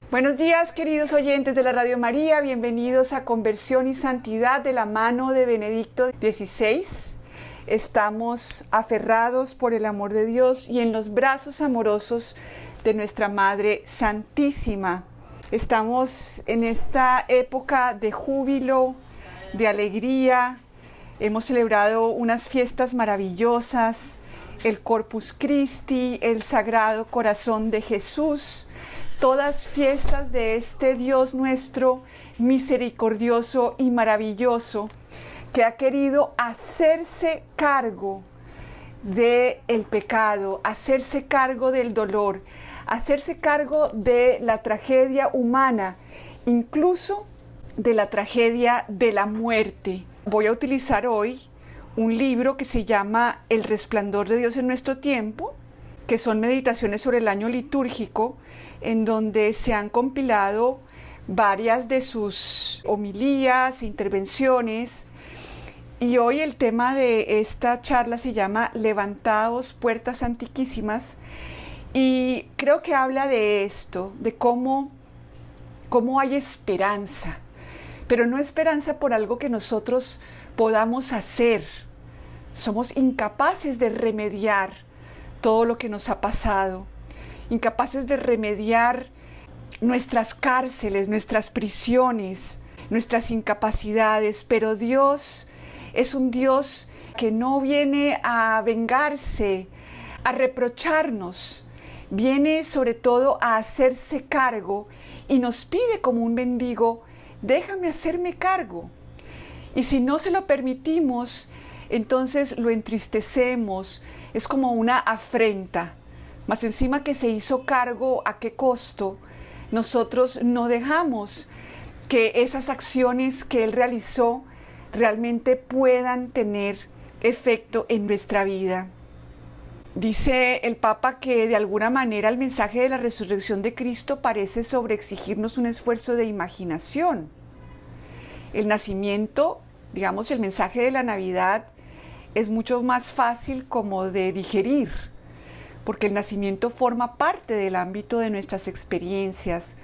Buenos días, queridos oyentes de la Radio María, bienvenidos a Conversión y Santidad de la mano de Benedicto XVI. Estamos aferrados por el amor de Dios y en los brazos amorosos de nuestra Madre Santísima. Estamos en esta época de júbilo, de alegría. Hemos celebrado unas fiestas maravillosas, el Corpus Christi, el Sagrado Corazón de Jesús. Todas fiestas de este Dios nuestro misericordioso y maravilloso, que ha querido hacerse cargo del pecado, hacerse cargo del dolor, hacerse cargo de la tragedia humana, incluso de la tragedia de la muerte. Voy a utilizar hoy un libro que se llama El Resplandor de Dios en nuestro tiempo, que son meditaciones sobre el año litúrgico, en donde se han compilado varias de sus homilías, intervenciones. Y hoy el tema de esta charla se llama Levantaos, puertas antiquísimas. Y creo que habla de esto, de cómo hay esperanza. Pero no esperanza por algo que nosotros podamos hacer. Somos incapaces de remediar todo lo que nos ha pasado, incapaces de remediar nuestras cárceles, nuestras prisiones, nuestras incapacidades, pero Dios es un Dios que no viene a vengarse, a reprocharnos, viene sobre todo a hacerse cargo y nos pide como un mendigo: déjame hacerme cargo. Y si no se lo permitimos, entonces lo entristecemos, es como una afrenta. Más encima que se hizo cargo, ¿a qué costo? Nosotros no dejamos que esas acciones que Él realizó realmente puedan tener efecto en nuestra vida. Dice el Papa que de alguna manera el mensaje de la resurrección de Cristo parece sobreexigirnos un esfuerzo de imaginación. El nacimiento, digamos, el mensaje de la Navidad es mucho más fácil como de digerir, porque el nacimiento forma parte del ámbito de nuestras experiencias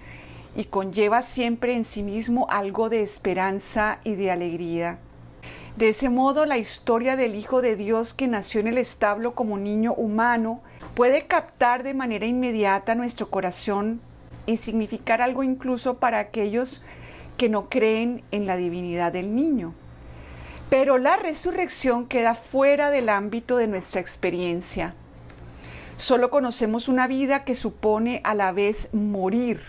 y conlleva siempre en sí mismo algo de esperanza y de alegría. De ese modo, la historia del Hijo de Dios que nació en el establo como niño humano puede captar de manera inmediata nuestro corazón y significar algo incluso para aquellos que no creen en la divinidad del niño. Pero la resurrección queda fuera del ámbito de nuestra experiencia. Solo conocemos una vida que supone a la vez morir.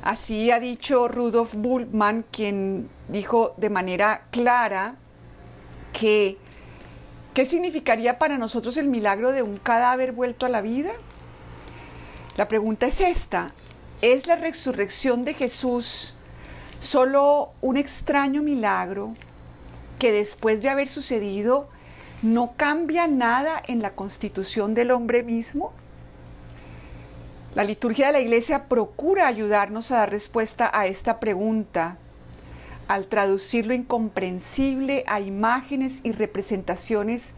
Así ha dicho Rudolf Bultmann, quien dijo de manera clara que ¿qué significaría para nosotros el milagro de un cadáver vuelto a la vida? La pregunta es esta: ¿es la resurrección de Jesús solo un extraño milagro que después de haber sucedido no cambia nada en la constitución del hombre mismo? La liturgia de la Iglesia procura ayudarnos a dar respuesta a esta pregunta al traducir lo incomprensible a imágenes y representaciones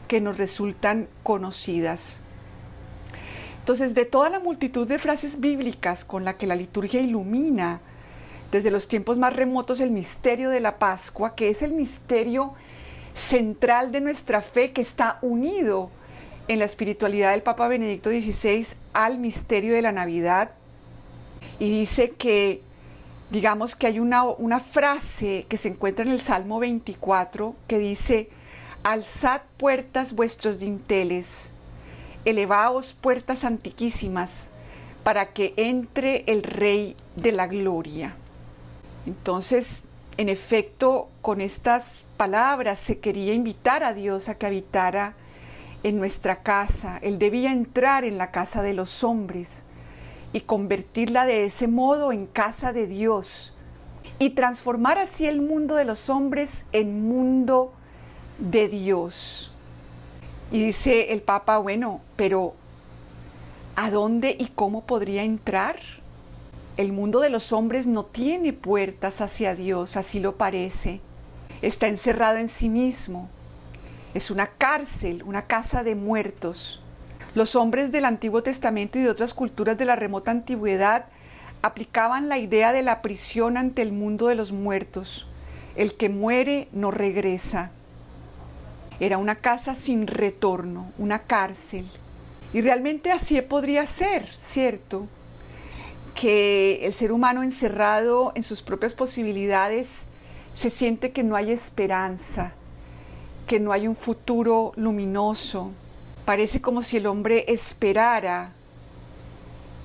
que nos resultan conocidas. Entonces, de toda la multitud de frases bíblicas con la que la liturgia ilumina desde los tiempos más remotos el misterio de la Pascua, que es el misterio central de nuestra fe, que está unido en la espiritualidad del Papa Benedicto XVI al misterio de la Navidad, y dice que, digamos que hay una frase que se encuentra en el Salmo 24 que dice: alzad puertas vuestros dinteles, elevaos puertas antiquísimas, para que entre el Rey de la Gloria. Entonces, en efecto, con estas palabras se quería invitar a Dios a que habitara en nuestra casa. Él debía entrar en la casa de los hombres y convertirla de ese modo en casa de Dios y transformar así el mundo de los hombres en mundo de Dios. Y dice el Papa, bueno, pero ¿a dónde y cómo podría entrar? El mundo de los hombres no tiene puertas hacia Dios, así lo parece. Está encerrado en sí mismo. Es una cárcel, una casa de muertos. Los hombres del Antiguo Testamento y de otras culturas de la remota antigüedad aplicaban la idea de la prisión ante el mundo de los muertos. El que muere no regresa. Era una casa sin retorno, una cárcel. Y realmente así podría ser, ¿cierto? Que el ser humano encerrado en sus propias posibilidades se siente que no hay esperanza, que no hay un futuro luminoso. Parece como si el hombre esperara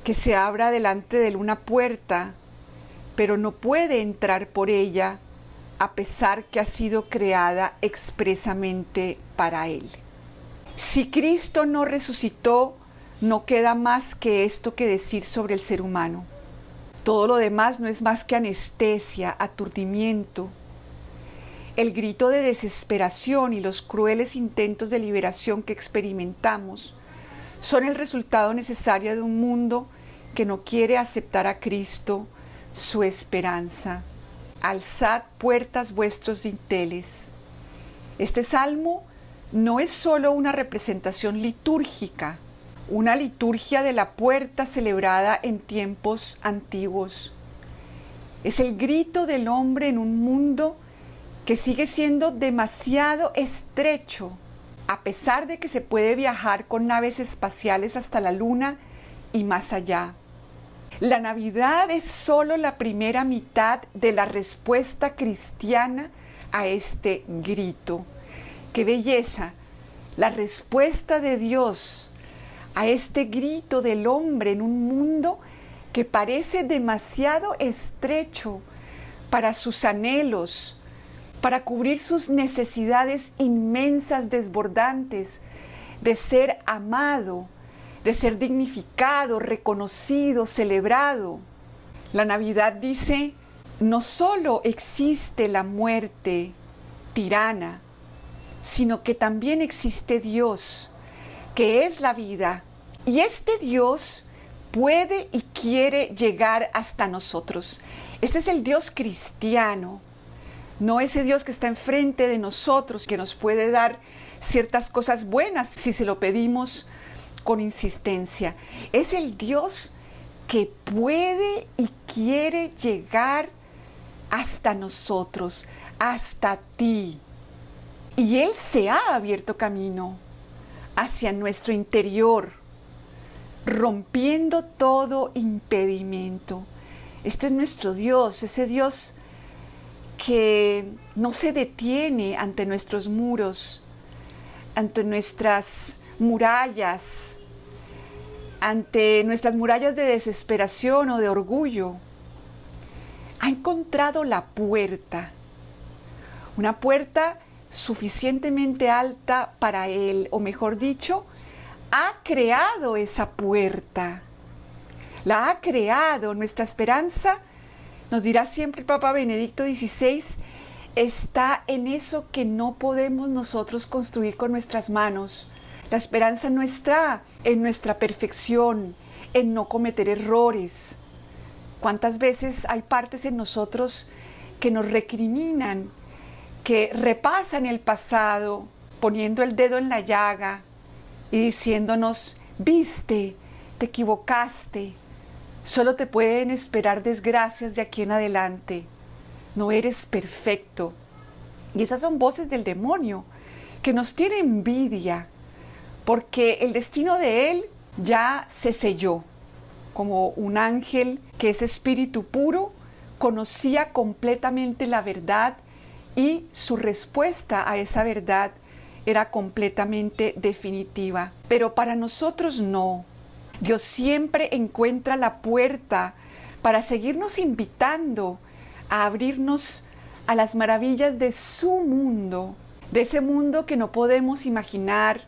que se abra delante de él una puerta, pero no puede entrar por ella a pesar que ha sido creada expresamente para él. Si Cristo no resucitó, no queda más que esto que decir sobre el ser humano. Todo lo demás no es más que anestesia, aturdimiento. El grito de desesperación y los crueles intentos de liberación que experimentamos son el resultado necesario de un mundo que no quiere aceptar a Cristo, su esperanza. Alzad puertas vuestros dinteles. Este salmo no es solo una representación litúrgica, una liturgia de la puerta celebrada en tiempos antiguos. Es el grito del hombre en un mundo que sigue siendo demasiado estrecho, a pesar de que se puede viajar con naves espaciales hasta la luna y más allá. La Navidad es solo la primera mitad de la respuesta cristiana a este grito. ¡Qué belleza! La respuesta de Dios a este grito del hombre en un mundo que parece demasiado estrecho para sus anhelos, para cubrir sus necesidades inmensas, desbordantes, de ser amado, de ser dignificado, reconocido, celebrado. La Navidad dice, no solo existe la muerte tirana, sino que también existe Dios, que es la vida. Y este Dios puede y quiere llegar hasta nosotros. Este es el Dios cristiano, no ese Dios que está enfrente de nosotros, que nos puede dar ciertas cosas buenas si se lo pedimos con insistencia. Es el Dios que puede y quiere llegar hasta nosotros, hasta ti. Y Él se ha abierto camino hacia nuestro interior, rompiendo todo impedimento. Este es nuestro Dios, ese Dios que no se detiene ante nuestros muros, ante nuestras murallas, ante nuestras murallas de desesperación o de orgullo. Ha encontrado la puerta, una puerta suficientemente alta para Él, o mejor dicho, ha creado esa puerta. La ha creado. Nuestra esperanza, nos dirá siempre el Papa Benedicto XVI, está en eso que no podemos nosotros construir con nuestras manos. La esperanza no está en nuestra perfección, en no cometer errores. ¿Cuántas veces hay partes en nosotros que nos recriminan, que repasan el pasado, poniendo el dedo en la llaga y diciéndonos, viste, te equivocaste, solo te pueden esperar desgracias de aquí en adelante, no eres perfecto? Y esas son voces del demonio que nos tiene envidia, porque el destino de él ya se selló. Como un ángel que es espíritu puro, conocía completamente la verdad y su respuesta a esa verdad era completamente definitiva. Pero para nosotros no. Dios siempre encuentra la puerta para seguirnos invitando a abrirnos a las maravillas de su mundo, de ese mundo que no podemos imaginar,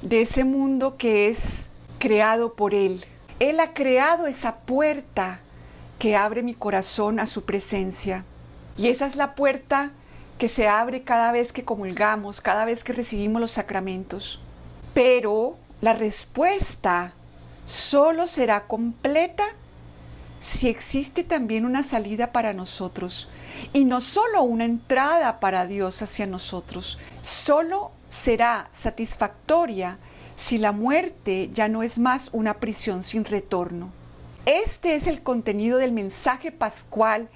de ese mundo que es creado por Él. Él ha creado esa puerta que abre mi corazón a su presencia. Y esa es la puerta que se abre cada vez que comulgamos, cada vez que recibimos los sacramentos. Pero la respuesta solo será completa si existe también una salida para nosotros y no solo una entrada para Dios hacia nosotros. Solo será satisfactoria si la muerte ya no es más una prisión sin retorno. Este es el contenido del mensaje pascual.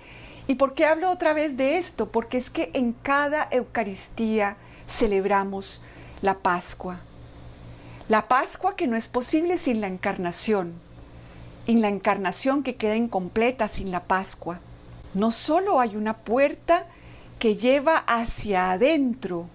¿Y por qué hablo otra vez de esto? Porque es que en cada Eucaristía celebramos la Pascua. La Pascua que no es posible sin la Encarnación. Y la Encarnación que queda incompleta sin la Pascua. No solo hay una puerta que lleva hacia adentro,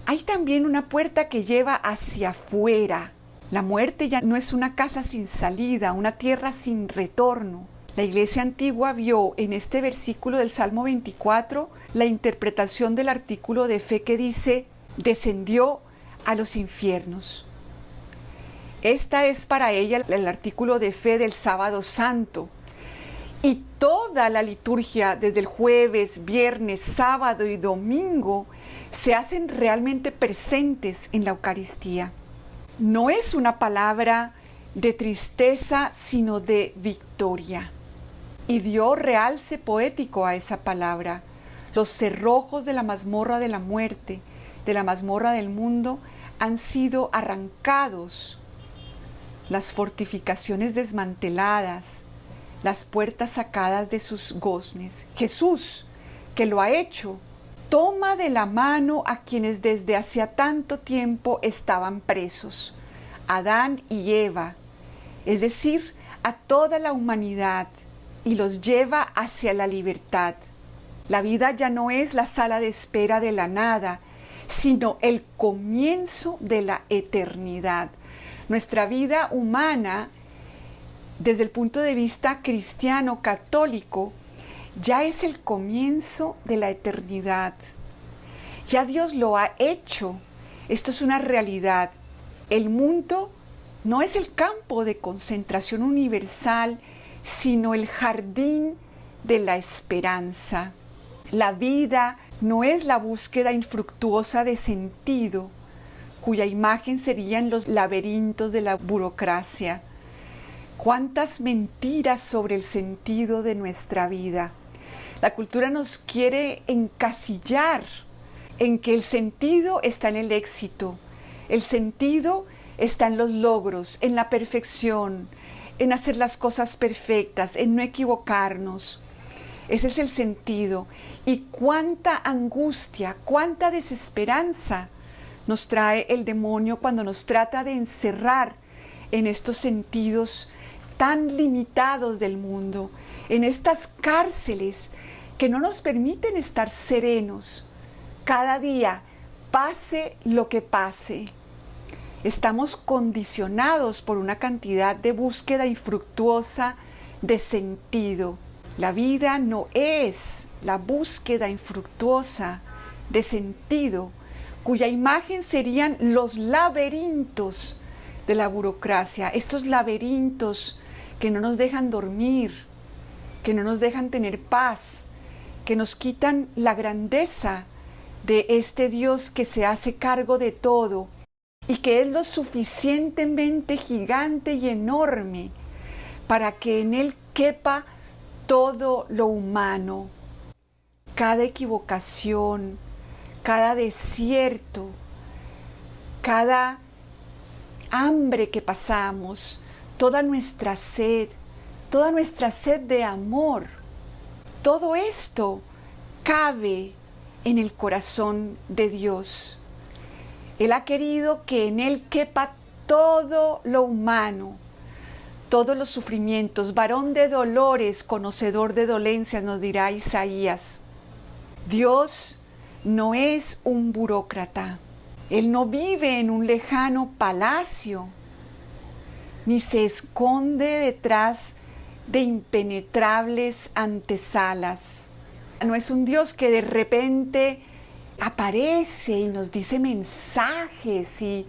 hay también una puerta que lleva hacia afuera. La muerte ya no es una casa sin salida, una tierra sin retorno. La Iglesia antigua vio en este versículo del Salmo 24 la interpretación del artículo de fe que dice, descendió a los infiernos. Esta es para ella el artículo de fe del Sábado Santo. Y toda la liturgia, desde el jueves, viernes, sábado y domingo, se hacen realmente presentes en la Eucaristía. No es una palabra de tristeza, sino de victoria. Y dio realce poético a esa palabra. Los cerrojos de la mazmorra de la muerte, de la mazmorra del mundo, han sido arrancados. Las fortificaciones desmanteladas, las puertas sacadas de sus goznes. Jesús, que lo ha hecho, toma de la mano a quienes desde hacía tanto tiempo estaban presos, Adán y Eva, es decir, a toda la humanidad, y los lleva hacia la libertad. La vida ya no es la sala de espera de la nada, sino el comienzo de la eternidad. Nuestra vida humana, desde el punto de vista cristiano, católico, ya es el comienzo de la eternidad. Ya Dios lo ha hecho. Esto es una realidad. El mundo no es el campo de concentración universal, sino el jardín de la esperanza. La vida no es la búsqueda infructuosa de sentido, cuya imagen serían los laberintos de la burocracia. Cuántas mentiras sobre el sentido de nuestra vida. La cultura nos quiere encasillar en que el sentido está en el éxito, el sentido está en los logros, en la perfección, en hacer las cosas perfectas, en no equivocarnos. Ese es el sentido. Y cuánta angustia, cuánta desesperanza nos trae el demonio cuando nos trata de encerrar en estos sentidos tan limitados del mundo, en estas cárceles que no nos permiten estar serenos. Cada día, pase lo que pase, estamos condicionados por una cantidad de búsqueda infructuosa de sentido. La vida no es la búsqueda infructuosa de sentido, cuya imagen serían los laberintos de la burocracia, estos laberintos que no nos dejan dormir, que no nos dejan tener paz, que nos quitan la grandeza de este Dios que se hace cargo de todo y que es lo suficientemente gigante y enorme para que en Él quepa todo lo humano. Cada equivocación, cada desierto, cada hambre que pasamos, toda nuestra sed de amor, todo esto cabe en el corazón de Dios. Él ha querido que en Él quepa todo lo humano, todos los sufrimientos, varón de dolores, conocedor de dolencias, nos dirá Isaías. Dios no es un burócrata. Él no vive en un lejano palacio, ni se esconde detrás de impenetrables antesalas. No es un Dios que de repente aparece y nos dice mensajes y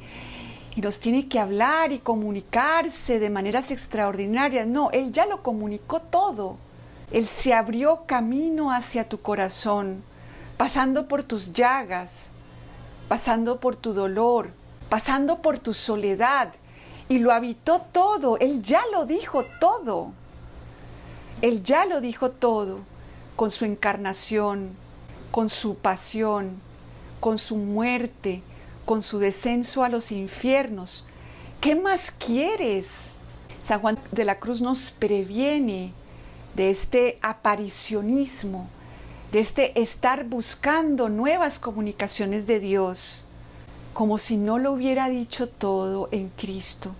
nos tiene que hablar y comunicarse de maneras extraordinarias. No, Él ya lo comunicó todo. Él se abrió camino hacia tu corazón, pasando por tus llagas, pasando por tu dolor, pasando por tu soledad, y lo habitó todo. Él ya lo dijo todo. Él ya lo dijo todo con su encarnación, con su pasión, con su muerte, con su descenso a los infiernos. ¿Qué más quieres? San Juan de la Cruz nos previene de este aparicionismo, de este estar buscando nuevas comunicaciones de Dios, como si no lo hubiera dicho todo en Cristo.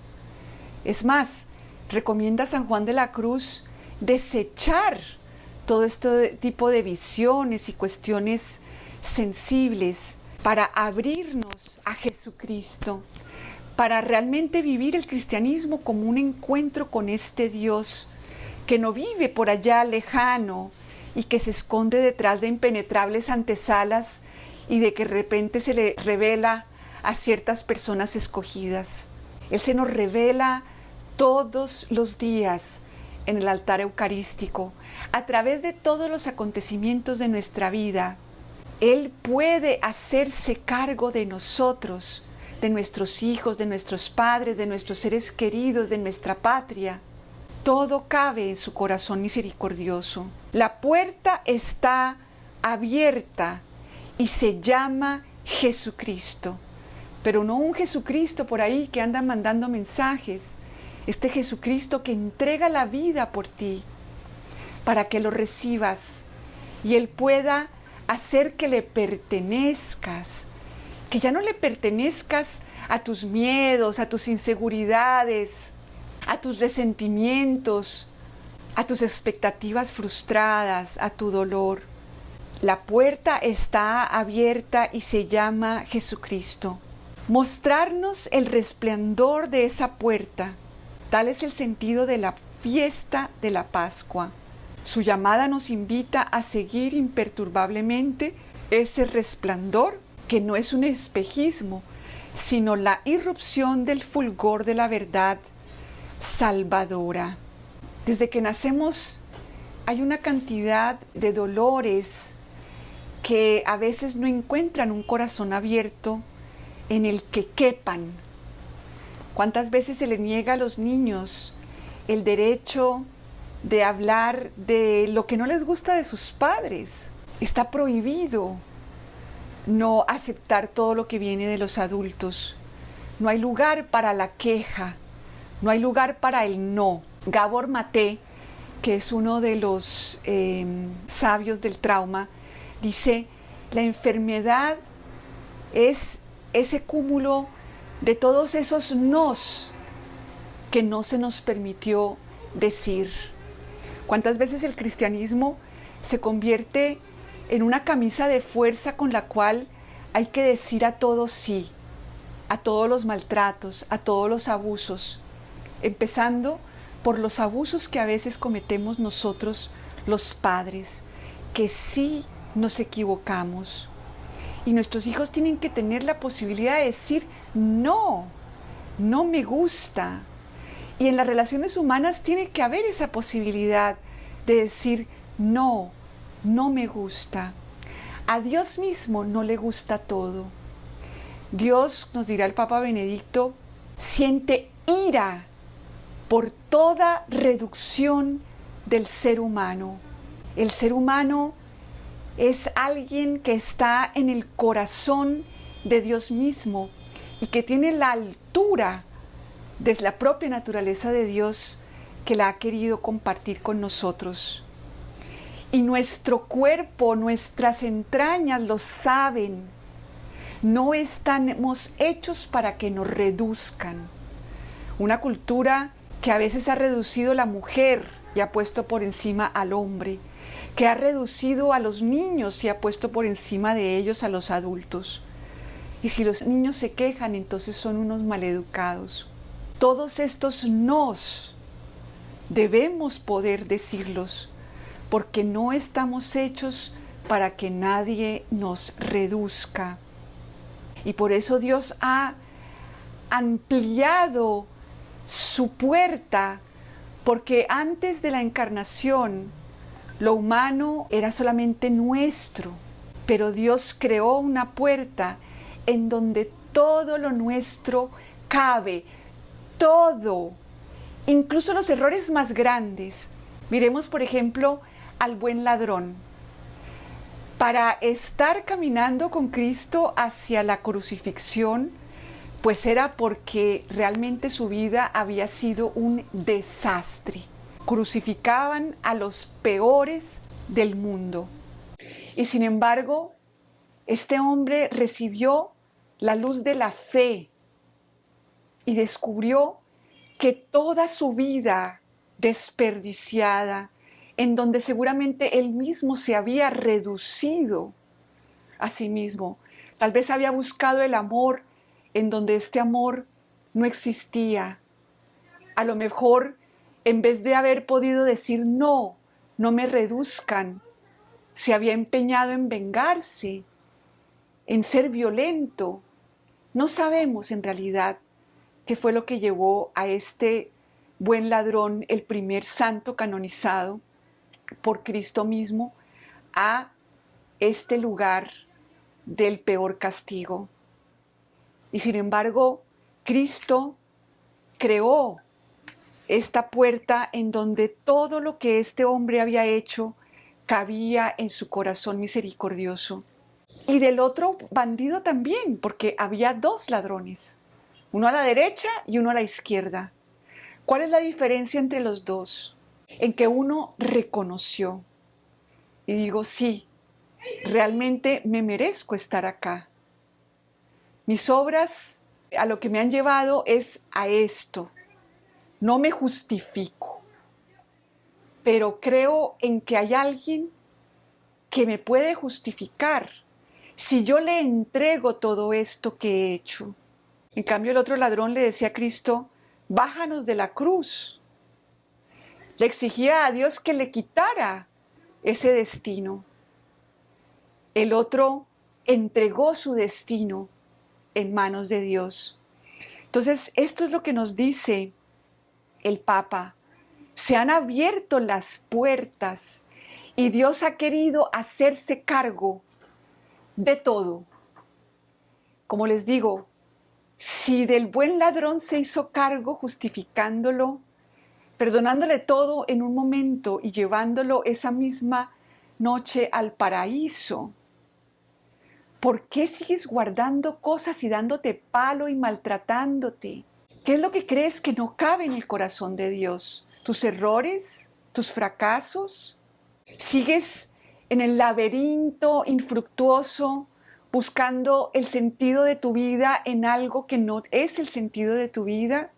Es más, recomienda a San Juan de la Cruz desechar todo este tipo de visiones y cuestiones sensibles para abrirnos a Jesucristo, para realmente vivir el cristianismo como un encuentro con este Dios que no vive por allá lejano y que se esconde detrás de impenetrables antesalas y de que de repente se le revela a ciertas personas escogidas. Él se nos revela todos los días en el altar eucarístico, a través de todos los acontecimientos de nuestra vida. Él puede hacerse cargo de nosotros, de nuestros hijos, de nuestros padres, de nuestros seres queridos, de nuestra patria. Todo cabe en su corazón misericordioso. La puerta está abierta y se llama Jesucristo. Pero no un Jesucristo por ahí que anda mandando mensajes. Este Jesucristo que entrega la vida por ti para que lo recibas y Él pueda hacer que le pertenezcas, que ya no le pertenezcas a tus miedos, a tus inseguridades, a tus resentimientos, a tus expectativas frustradas, a tu dolor. La puerta está abierta y se llama Jesucristo. Mostrarnos el resplandor de esa puerta. Tal es el sentido de la fiesta de la Pascua. Su llamada nos invita a seguir imperturbablemente ese resplandor que no es un espejismo, sino la irrupción del fulgor de la verdad salvadora. Desde que nacemos hay una cantidad de dolores que a veces no encuentran un corazón abierto en el que quepan. ¿Cuántas veces se le niega a los niños el derecho de hablar de lo que no les gusta de sus padres? Está prohibido no aceptar todo lo que viene de los adultos. No hay lugar para la queja, no hay lugar para el no. Gabor Maté, que es uno de los sabios del trauma, dice: la enfermedad es ese cúmulo de todos esos nos que no se nos permitió decir. ¿Cuántas veces el cristianismo se convierte en una camisa de fuerza con la cual hay que decir a todos sí, a todos los maltratos, a todos los abusos, empezando por los abusos que a veces cometemos nosotros los padres, que sí nos equivocamos? Y nuestros hijos tienen que tener la posibilidad de decir no, no me gusta. Y en las relaciones humanas tiene que haber esa posibilidad de decir no, no me gusta. A Dios mismo no le gusta todo. Dios, nos dirá el Papa Benedicto, siente ira por toda reducción del ser humano. El ser humano es alguien que está en el corazón de Dios mismo y que tiene la altura de la propia naturaleza de Dios que la ha querido compartir con nosotros. Y nuestro cuerpo, nuestras entrañas lo saben. No estamos hechos para que nos reduzcan. Una cultura que a veces ha reducido a la mujer y ha puesto por encima al hombre, que ha reducido a los niños y ha puesto por encima de ellos a los adultos. Y si los niños se quejan, entonces son unos maleducados. Todos estos nos debemos poder decirlos, porque no estamos hechos para que nadie nos reduzca. Y por eso Dios ha ampliado su puerta, porque antes de la encarnación lo humano era solamente nuestro, pero Dios creó una puerta en donde todo lo nuestro cabe, todo, incluso los errores más grandes. Miremos, por ejemplo, al buen ladrón. Para estar caminando con Cristo hacia la crucifixión, pues era porque realmente su vida había sido un desastre. Crucificaban a los peores del mundo. Y sin embargo, este hombre recibió la luz de la fe y descubrió que toda su vida desperdiciada, en donde seguramente él mismo se había reducido a sí mismo, tal vez había buscado el amor en donde este amor no existía. A lo mejor, en vez de haber podido decir no, no me reduzcan, se había empeñado en vengarse, en ser violento. No sabemos en realidad qué fue lo que llevó a este buen ladrón, el primer santo canonizado por Cristo mismo, a este lugar del peor castigo. Y sin embargo, Cristo creó esta puerta en donde todo lo que este hombre había hecho cabía en su corazón misericordioso. Y del otro bandido también, porque había dos ladrones, uno a la derecha y uno a la izquierda. ¿Cuál es la diferencia entre los dos? En que uno reconoció y digo, sí, realmente me merezco estar acá. Mis obras a lo que me han llevado es a esto. No me justifico, pero creo en que hay alguien que me puede justificar si yo le entrego todo esto que he hecho. En cambio, el otro ladrón le decía a Cristo, bájanos de la cruz. Le exigía a Dios que le quitara ese destino. El otro entregó su destino en manos de Dios. Entonces, esto es lo que nos dice el Papa. Se han abierto las puertas y Dios ha querido hacerse cargo de todo. Como les digo, si del buen ladrón se hizo cargo justificándolo, perdonándole todo en un momento y llevándolo esa misma noche al paraíso, ¿por qué sigues guardando cosas y dándote palo y maltratándote? ¿Qué es lo que crees que no cabe en el corazón de Dios? ¿Tus errores? ¿Tus fracasos? ¿Sigues en el laberinto infructuoso buscando el sentido de tu vida en algo que no es el sentido de tu vida?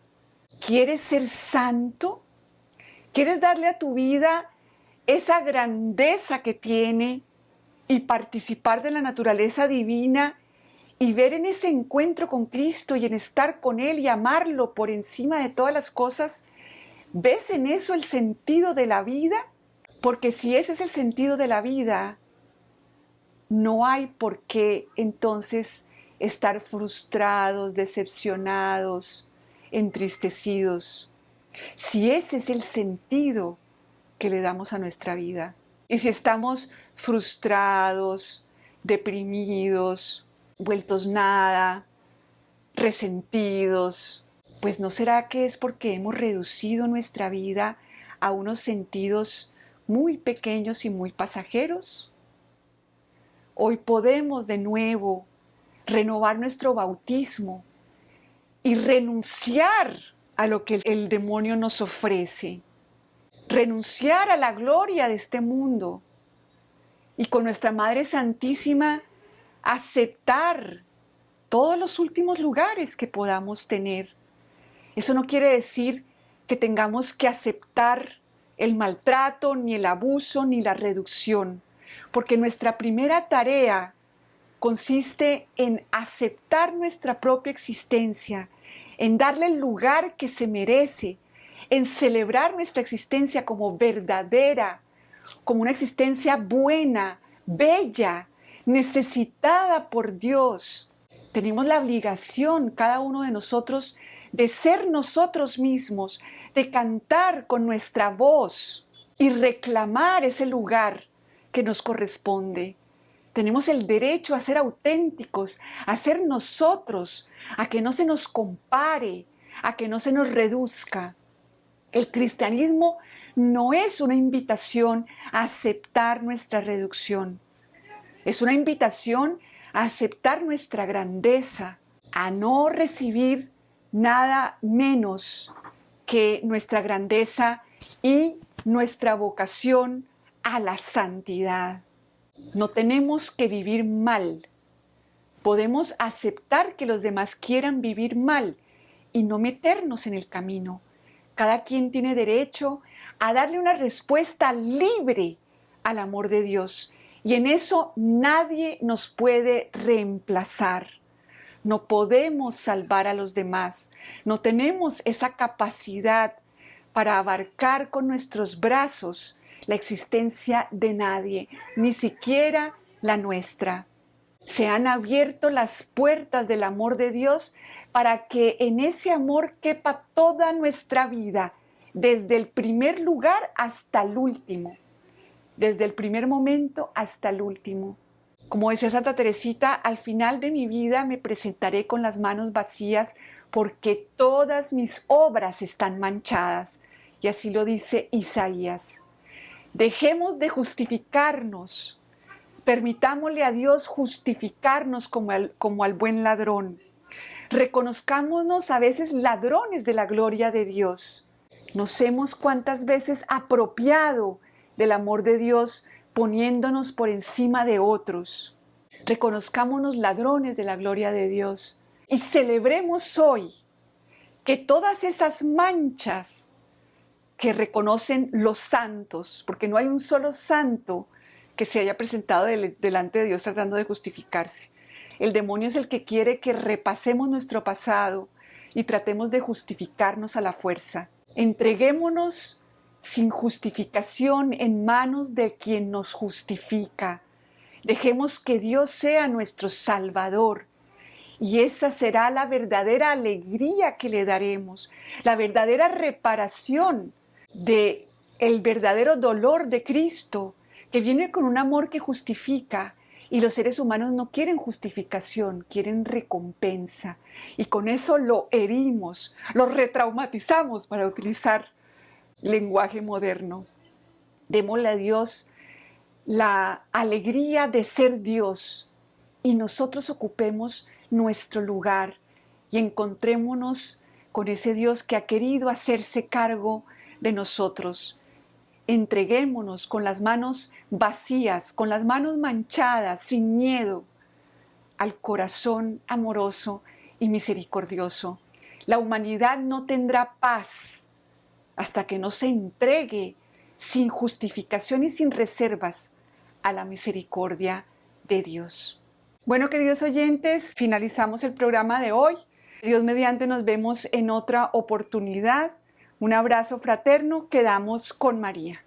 ¿Quieres ser santo? ¿Quieres darle a tu vida esa grandeza que tiene y participar de la naturaleza divina y ver en ese encuentro con Cristo y en estar con Él y amarlo por encima de todas las cosas? ¿Ves en eso el sentido de la vida? Porque si ese es el sentido de la vida, no hay por qué entonces estar frustrados, decepcionados, entristecidos. Si ese es el sentido que le damos a nuestra vida. Y si estamos frustrados, deprimidos, vueltos nada, resentidos, pues ¿no será que es porque hemos reducido nuestra vida a unos sentidos muy pequeños y muy pasajeros? Hoy podemos de nuevo renovar nuestro bautismo y renunciar a lo que el demonio nos ofrece. Renunciar a la gloria de este mundo y con nuestra Madre Santísima aceptar todos los últimos lugares que podamos tener. Eso no quiere decir que tengamos que aceptar el maltrato, ni el abuso, ni la reducción, porque nuestra primera tarea consiste en aceptar nuestra propia existencia, en darle el lugar que se merece, en celebrar nuestra existencia como verdadera, como una existencia buena, bella, necesitada por Dios. Tenemos la obligación, cada uno de nosotros, de ser nosotros mismos, de cantar con nuestra voz y reclamar ese lugar que nos corresponde. Tenemos el derecho a ser auténticos, a ser nosotros, a que no se nos compare, a que no se nos reduzca. El cristianismo no es una invitación a aceptar nuestra reducción. Es una invitación a aceptar nuestra grandeza, a no recibir nada menos que nuestra grandeza y nuestra vocación a la santidad. No tenemos que vivir mal. Podemos aceptar que los demás quieran vivir mal y no meternos en el camino. Cada quien tiene derecho a darle una respuesta libre al amor de Dios. Y en eso nadie nos puede reemplazar. No podemos salvar a los demás. No tenemos esa capacidad para abarcar con nuestros brazos la existencia de nadie, ni siquiera la nuestra. Se han abierto las puertas del amor de Dios para que en ese amor quepa toda nuestra vida, desde el primer lugar hasta el último, desde el primer momento hasta el último. Como decía Santa Teresita, al final de mi vida me presentaré con las manos vacías porque todas mis obras están manchadas. Y así lo dice Isaías. Dejemos de justificarnos. Permitámosle a Dios justificarnos como al buen ladrón. Reconozcámonos a veces ladrones de la gloria de Dios. Nos hemos cuántas veces apropiado del amor de Dios poniéndonos por encima de otros. Reconozcámonos ladrones de la gloria de Dios y celebremos hoy que todas esas manchas que reconocen los santos, porque no hay un solo santo que se haya presentado delante de Dios tratando de justificarse. El demonio es el que quiere que repasemos nuestro pasado y tratemos de justificarnos a la fuerza. Entreguémonos sin justificación en manos de quien nos justifica. Dejemos que Dios sea nuestro Salvador y esa será la verdadera alegría que le daremos, la verdadera reparación del verdadero dolor de Cristo, que viene con un amor que justifica. Y los seres humanos no quieren justificación, quieren recompensa. Y con eso lo herimos, lo retraumatizamos, para utilizar lenguaje moderno. Démosle a Dios la alegría de ser Dios y nosotros ocupemos nuestro lugar y encontrémonos con ese Dios que ha querido hacerse cargo de nosotros. Entreguémonos con las manos vacías, con las manos manchadas, sin miedo, al corazón amoroso y misericordioso. La humanidad no tendrá paz hasta que no se entregue sin justificación y sin reservas a la misericordia de Dios. Bueno, queridos oyentes, finalizamos el programa de hoy. Dios mediante nos vemos en otra oportunidad. Un abrazo fraterno, quedamos con María.